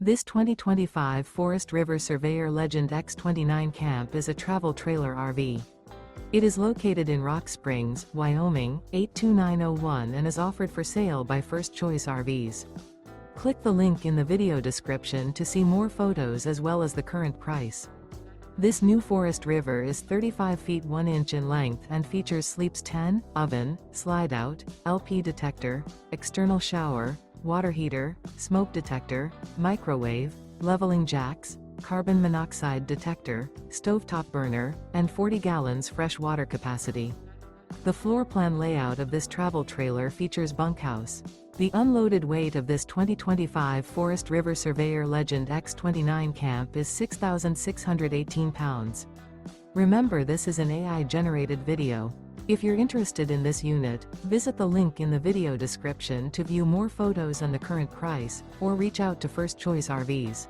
This 2025 Forest River Surveyor Legend X29 camp is a travel trailer RV. It is located in Rock Springs, Wyoming, 82901 and is offered for sale by First Choice RVs. Click the link in the video description to see more photos as well as the current price. This new Forest River is 35 feet 1 inch in length and features sleeps 10, oven, slide-out, LP detector, external shower, water heater, smoke detector, microwave, leveling jacks, carbon monoxide detector, stovetop burner, and 40 gallons fresh water capacity. The floor plan layout of this travel trailer features bunkhouse. The unloaded weight of this 2025 Forest River Surveyor Legend X29 camp is 6,618 pounds. Remember, this is an AI-generated video. If you're interested in this unit, visit the link in the video description to view more photos and the current price, or reach out to First Choice RVs.